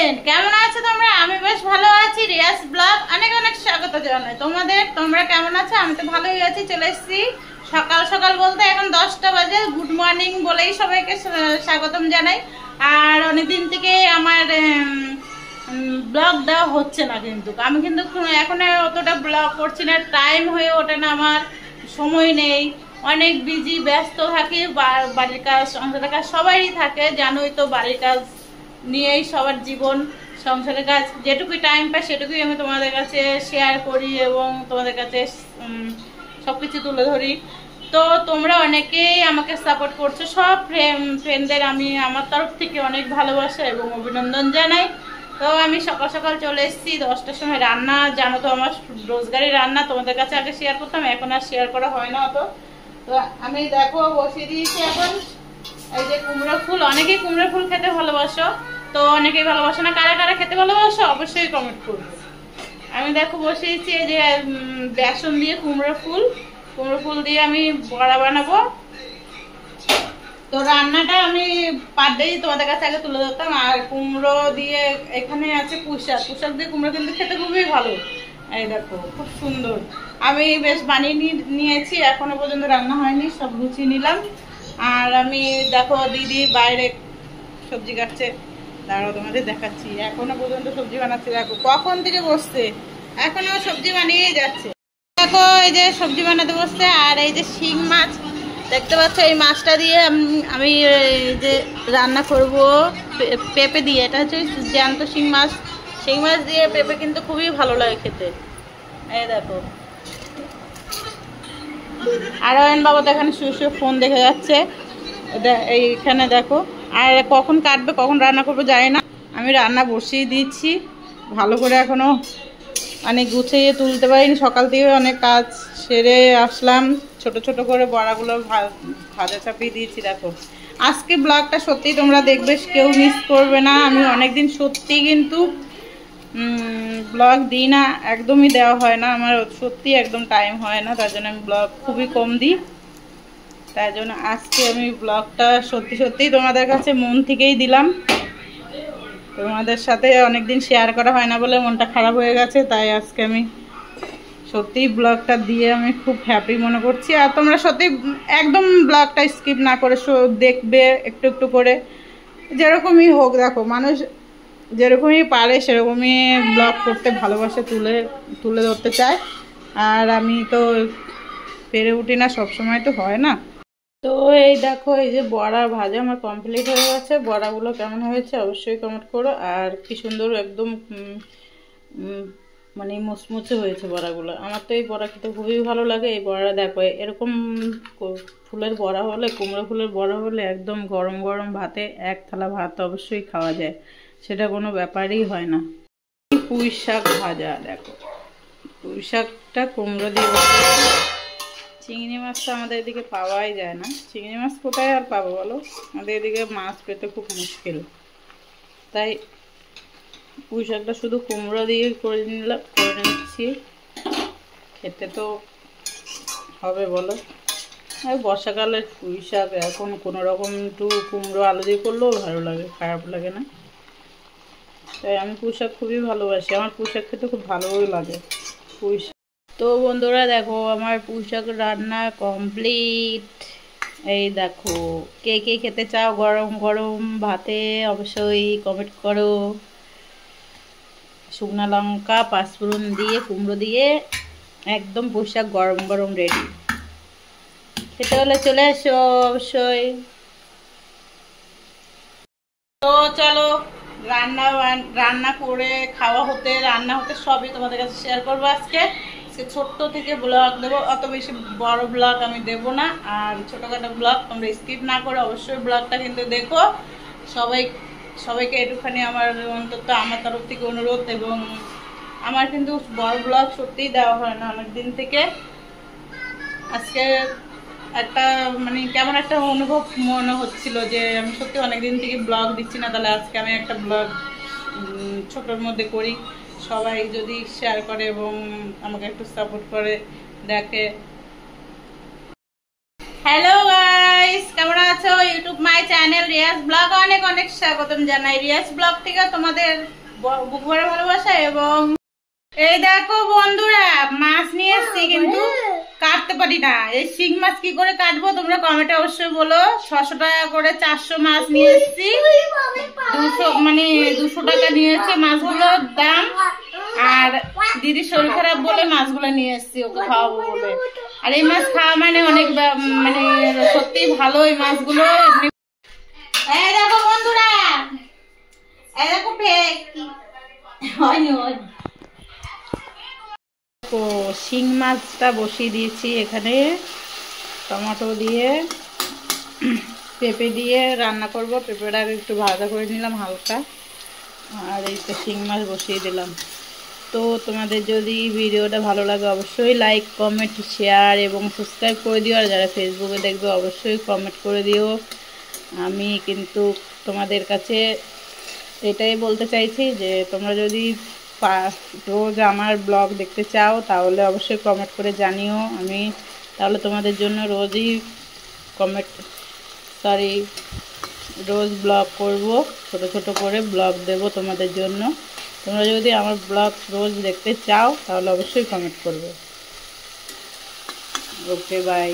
Friend, কেমন আছো তোমরা? আমি বেশ ভালো আছি। রিয়াজ ব্লগ অনেক অনেক স্বাগত জানাই তোমাদের। তোমরা কেমন আছো? আমি তো ভালোই আছি। চলে এসেছি সকাল সকাল বলতে এখন 10টা বাজে। গুড মর্নিং বলেই সবাইকে স্বাগতম জানাই। আর অনেকদিন থেকে আমার ব্লগ দেওয়া হচ্ছে না, কিন্তু আমি কিন্তু এখন অতটা ব্লগ করছি না, টাইম হয়ে ওঠে না, আমার সময় নেই, অনেক বিজি ব্যস্ত থাকি। বাড়ির কাজ, সংসারের কাজ সবারই থাকে, জানোই তো, বাড়ির কাজ নিয়েই সবার জীবন। সংসারের কাজ যেটুকুই টাইম পাই সেটুকুই আমি তোমাদের কাছে শেয়ার করি এবং তোমাদের কাছে সবকিছু তুলে ধরি। তো তোমরা অনেকেই আমাকে সাপোর্ট করছো, সব ফ্রেন্ডদের আমি আমার তরফ থেকে অনেক ভালোবাসা এবং অভিনন্দন জানাই। তো আমি সকাল সকাল চলে এসেছি 10টার সময়। রান্না জানো তো, আমার রোজগারি রান্না তোমাদের কাছে আগে শেয়ার করতাম, এখন আর শেয়ার করা হয় না অত। তো আমি দেখো বসিয়ে দিয়েছি এখন এই যে কুমড়ো ফুল। অনেকেই কুমড়ো ফুল খেতে ভালোবাসো, তো অনেকেই ভালোবাসো না। কারা কারা খেতে ভালোবাসো অবশ্যই কমেন্ট করবে। আমি দেখো বসিয়েছি এই যে বেসন দিয়ে কুমড়ো ফুল দিয়ে আমি বড়া বানাবো। তো রান্নাটা আমি পার ডেই তোমাদের কাছে আগে তুলে ধরতাম। আর কুমড়ো দিয়ে এখানে আছে পুঁইশাক দিয়ে কুমড়ো কিন্তু খেতে খুবই ভালো। এই দেখো খুব সুন্দর, আমি বেশ বানিয়ে নিয়েছি, এখনো পর্যন্ত রান্না হয়নি, সব গুছিয়ে নিলাম। আর আমি দেখো দিদি বাইরে সবজি কাটছে, দাঁড়াও তোমাদের দেখাচ্ছি। এখনো পর্যন্ত সবজি বানাচ্ছে, দেখো কখন থেকে বসছে, এখনো সবজি বানিয়েই যাচ্ছে। দেখো এই যে সবজি বানাতে বসছে। আর এই যে শিং মাছ দেখতে পাচ্ছ, এই মাছটা দিয়ে আমি যে রান্না করব পেঁপে দিয়ে। এটা হচ্ছে জ্যান্ত শিং মাছ দিয়ে পেঁপে কিন্তু খুবই ভালো লাগে খেতে। এই দেখো, আর অয়ন বাবা তো এখানে শুয়ে ফোন দেখে যাচ্ছে। এইখানে দেখো, আর কখন কাটবে কখন রান্না করবো জানি না। আমি রান্না বসিয়ে দিচ্ছি ভালো করে, এখনো অনেক গুছিয়ে তুলতে পারিনি। সকাল থেকে অনেক কাজ সেরে আসলাম, ছোট ছোট করে বড়াগুলো ভাজা চাপিয়ে দিয়েছি। দেখো আজকে ব্লগটা সত্যিই তোমরা দেখবে, কেউ মিস করবে না। আমি অনেকদিন সত্যি কিন্তু ব্লগ দিই না, একদমই দেওয়া হয় না আমার, সত্যি একদম টাইম হয় না, তার জন্য আমি ব্লগ খুবই কম দিই। তাই জন্য আজকে আমি ব্লগটা সত্যিই তোমাদের কাছে মন থেকেই দিলাম। তোমাদের সাথে অনেকদিন শেয়ার করা হয় না বলে মনটা খারাপ হয়ে গেছে, তাই আজকে আমি সত্যিই ব্লগটা দিয়ে আমি খুব হ্যাপি মনে করছি। আর তোমরা সত্যি একদম ব্লগটা স্কিপ না করে দেখবে একটু একটু করে, যেরকমই হোক। দেখো মানুষ যেরকমই পারে সেরকমই ব্লগ করতে ভালোবাসে, তুলে ধরতে চায়। আর আমি তো পেরে উঠি না, সবসময় তো হয় না। তো এই দেখো, এই যে বড়া ভাজা আমার কমপ্লিট হয়ে গেছে। বড়াগুলো কেমন হয়েছে অবশ্যই কমেন্ট করো। আর কি সুন্দর একদম মানে মুচমুচে হয়েছে বড়াগুলো। আমার তো এই বড়া খেতে খুবই ভালো লাগে। এই বড়া দেখো, এরকম ফুলের বড়া হলে, কুমড়ো ফুলের বড়া হলে একদম গরম গরম ভাতে এক থালা ভাত অবশ্যই খাওয়া যায়, সেটা কোনো ব্যাপারই হয় না। পুঁই শাক ভাজা, দেখো পুঁই শাকটা কুমড়ো দিয়ে। চিংড়ি মাছটা আমাদের এদিকে পাওয়াই যায় না। চিংড়ি মাছ কোথায় আর পাবো বলো, আমাদের এদিকে মাছ পেতে খুব মুশকিল। তাই পুঁই শাকটা শুধু কুমড়ো দিয়ে করে নিচ্ছি। খেতে তো হবে বলো, আর বর্ষাকালের পুঁই শাক এখন কোনো রকম একটু কুমড়ো আলু দিয়ে করলেও ভালো লাগে, খারাপ লাগে না। তাই আমি পুঁই শাক খুবই ভালোবাসি, আমার পুঁই শাক খেতে খুব ভালোই লাগে পুঁই শাক। তো বন্ধুরা দেখো, আমার পুঁই শাক রান্না কমপ্লিট। এই দেখো, কে কে খেতে চাও গরম গরম ভাতে অবশ্যই কমেন্ট করো। শুকনো লঙ্কা পাঁচফোড়ন দিয়ে কুমড়ো দিয়ে একদম পুঁই শাক গরম গরম রেডি। খেতে হলে চলে এসো অবশ্যই। তো চলো রান্না করে রান্না হতে সবই তোমাদের কাছে শেয়ার করবো আজকে। ছোট্ট থেকে ব্লগ দেবো, অত বেশি বড় ব্লগ আমি দেবো না। আর ছোটখাটো ব্লগ তোমরা স্কিপ না করে অবশ্যই ব্লগটা কিন্তু দেখো। সবাইকে একটুখানি আমার অন্তত আমার তরফ থেকে অনুরোধ। এবং আমার কিন্তু বড় ব্লগ সত্যিই দেওয়া হয় না অনেক দিন থেকে। আজকে একটা মানে কেমন একটা অনুভব মনে হচ্ছিল যে আমি সত্যি অনেকদিন থেকে ব্লগ দিচ্ছি না, তাহলে আজকে আমি একটা ব্লগ ছোটোর মধ্যে করি। সবাই যদি শেয়ার করে এবং আমাকে একটু সাপোর্ট করে দেখে। Hello guys. গাইস, কেমন আছো? YouTube my channel Riaz vlog অনেক অনেক স্বাগতম জানাই। রিয়াজ ব্লগ থেকে তোমাদের বুক ভরা ভালোবাসা। এবং এই দেখো বন্ধুরা, মাছ নিয়ে এসেছি কিন্তু কাটতে পারি না। এই শিং মাছ কি করে কাটবো তোমরা কমেন্টে অবশ্যই বলো। 600 টাকা করে 400 মাছ নিয়ে এসেছি। 200 টাকা নিয়ে এসেছি মাছগুলোর দাম। আর দিদি শরীর খারাপ বলে মাছগুলো নিয়ে এসেছি ওকে খাওয়াবো বলে। আর এই মাছ খাওয়া মানে অনেক সত্যি ভালো এই মাছগুলো। এই দেখো বন্ধুরা, এই দেখো শিং মাছটা বসিয়ে দিয়েছি এখানে। টমেটো দিয়ে পেঁপে দিয়ে রান্না করব। পেঁপেটা একটু ভাজা করে নিলাম হালকা। আর এই তো শিং মাছ বসিয়ে দিলাম। তো তোমাদের যদি ভিডিওটা ভালো লাগে অবশ্যই লাইক কমেন্ট শেয়ার এবং সাবস্ক্রাইব করে দিও। আর যারা ফেসবুকে দেখবে অবশ্যই কমেন্ট করে দিও। আমি কিন্তু তোমাদের কাছে এটাই বলতে চাইছি যে তোমরা যদি রোজ আমার ব্লগ দেখতে চাও তাহলে অবশ্যই কমেন্ট করে জানিও। আমি তাহলে তোমাদের জন্য রোজ ব্লগ করব, ছোট ছোট করে ব্লগ দেব তোমাদের জন্য। তোমরা যদি আমার ব্লগ রোজ দেখতে চাও তাহলে অবশ্যই কমেন্ট করবে। ওকে, বাই।